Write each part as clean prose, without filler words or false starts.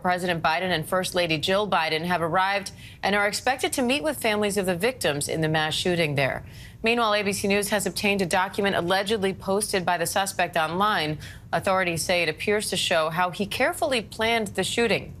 President Biden and First Lady Jill Biden have arrived and are expected to meet with families of the victims in the mass shooting there. Meanwhile, ABC News has obtained a document allegedly posted by the suspect online. Authorities say it appears to show how he carefully planned the shooting.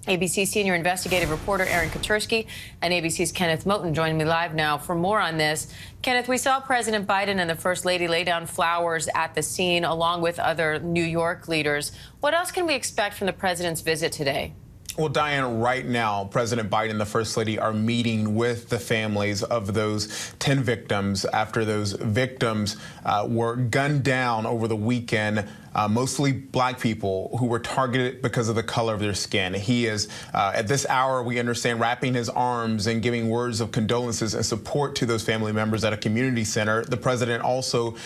ABC senior investigative reporter Aaron Katersky and ABC's Kenneth Moton joining me live now for more on this. Kenneth, we saw President Biden and the First Lady lay down flowers at the scene along with other New York leaders. What else can we expect from the president's visit today? Well, Diane, right now, President Biden and the First Lady are meeting with the families of those 10 victims after those victims were gunned down over the weekend. Mostly black people who were targeted because of the color of their skin. He is, at this hour, we understand, wrapping his arms and giving words of condolences and support to those family members at a community center. The president also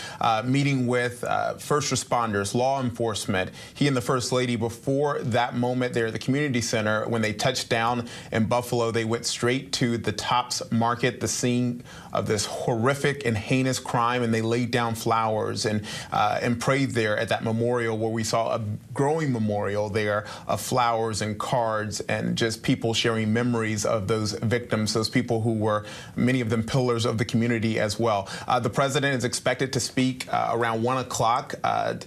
meeting with first responders, law enforcement. He and the First Lady, before that moment there at the community center, when they touched down in Buffalo, they went straight to the Tops Market, the scene of this horrific and heinous crime, and they laid down flowers and prayed there at that memorial, where we saw a growing memorial there of flowers and cards and just people sharing memories of those victims, those people who were, many of them, pillars of the community as well. The president is expected to speak around 1 o'clock,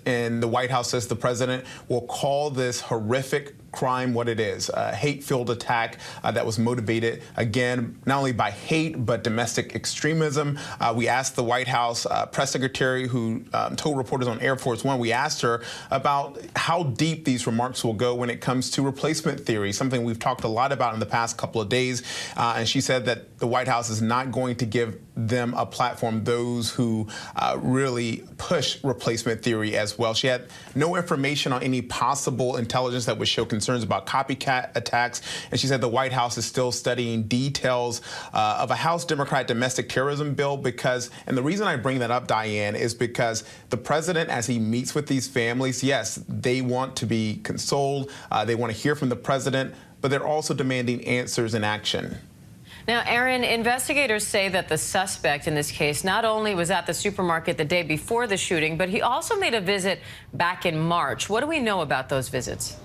and the White House says the president will call this horrific crime what it is, a hate-filled attack that was motivated, again, not only by hate, but domestic extremism. We asked the White House press secretary, who told reporters on Air Force One, we asked her about how deep these remarks will go when it comes to replacement theory, something we've talked a lot about in the past couple of days. And she said that the White House is not going to give them a platform, those who really push replacement theory as well. She had no information on any possible intelligence that would show concerns about copycat attacks. And she said the White House is still studying details of a House Democrat domestic terrorism bill because, and the reason I bring that up, Diane, is because the president, as he meets with these families, yes, they want to be consoled. They want to hear from the president, but they're also demanding answers and action. Now, Aaron, investigators say that the suspect in this case not only was at the supermarket the day before the shooting, but he also made a visit back in March. What do we know about those visits?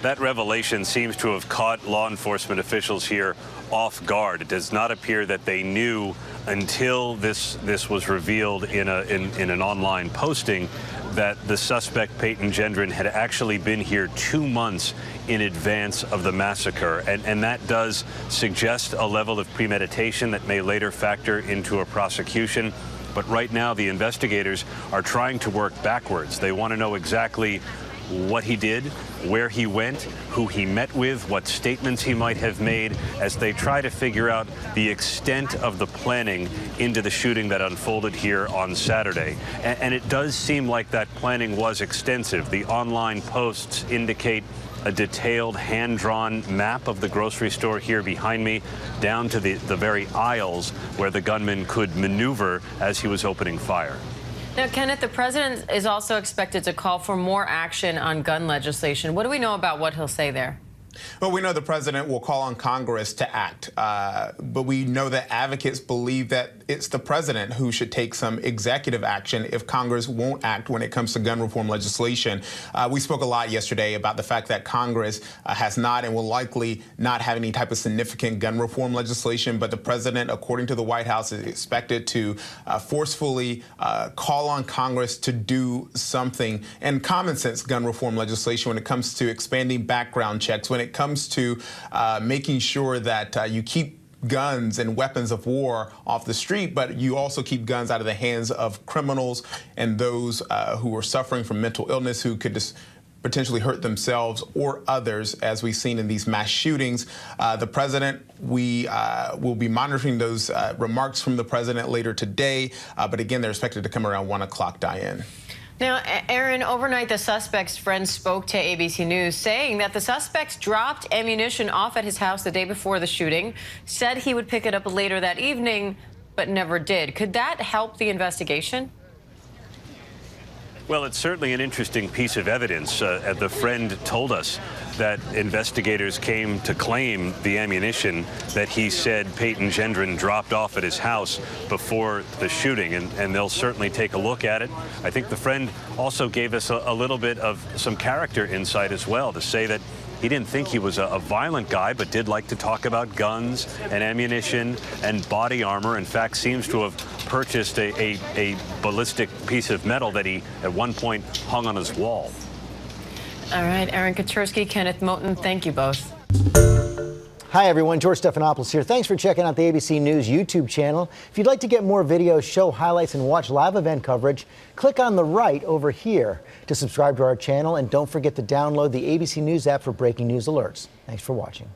That revelation seems to have caught law enforcement officials here off guard. It does not appear that they knew until this was revealed in an online posting that the suspect, Peyton Gendron, had actually been here 2 months in advance of the massacre. And that does suggest a level of premeditation that may later factor into a prosecution. But right now, the investigators are trying to work backwards. They want to know exactly what he did, where he went, who he met with, what statements he might have made, as they try to figure out the extent of the planning into the shooting that unfolded here on Saturday. And it does seem like that planning was extensive. The online posts indicate a detailed hand-drawn map of the grocery store here behind me, down to the very aisles where the gunman could maneuver as he was opening fire. Now, Kenneth, the president is also expected to call for more action on gun legislation. What do we know about what he'll say there? Well, we know the president will call on Congress to act, but we know that advocates believe that it's the president who should take some executive action if Congress won't act when it comes to gun reform legislation. We spoke a lot yesterday about the fact that Congress has not and will likely not have any type of significant gun reform legislation, but the president, according to the White House, is expected to forcefully call on Congress to do something, and common sense gun reform legislation when it comes to expanding background checks, when it comes to making sure that you keep guns and weapons of war off the street, but you also keep guns out of the hands of criminals and those who are suffering from mental illness, who could just potentially hurt themselves or others, as we've seen in these mass shootings. The president, we will be monitoring those remarks from the president later today, but again, they're expected to come around 1 o'clock, Diane. Now, Aaron, overnight, the suspect's friend spoke to ABC News, saying that the suspect dropped ammunition off at his house the day before the shooting, said he would pick it up later that evening, but never did. Could that help the investigation? Well, it's certainly an interesting piece of evidence. The friend told us that investigators came to claim the ammunition that he said Peyton Gendron dropped off at his house before the shooting, and they'll certainly take a look at it. I think the friend also gave us a little bit of some character insight as well, to say that he didn't think he was a violent guy, but did like to talk about guns and ammunition and body armor. In fact, seems to have purchased a ballistic piece of metal that he at one point hung on his wall. All right, Aaron Katersky, Kenneth Moton, thank you both. Hi, everyone. George Stephanopoulos here. Thanks for checking out the ABC News YouTube channel. If you'd like to get more videos, show highlights, and watch live event coverage, click on the right over here to subscribe to our channel. And don't forget to download the ABC News app for breaking news alerts. Thanks for watching.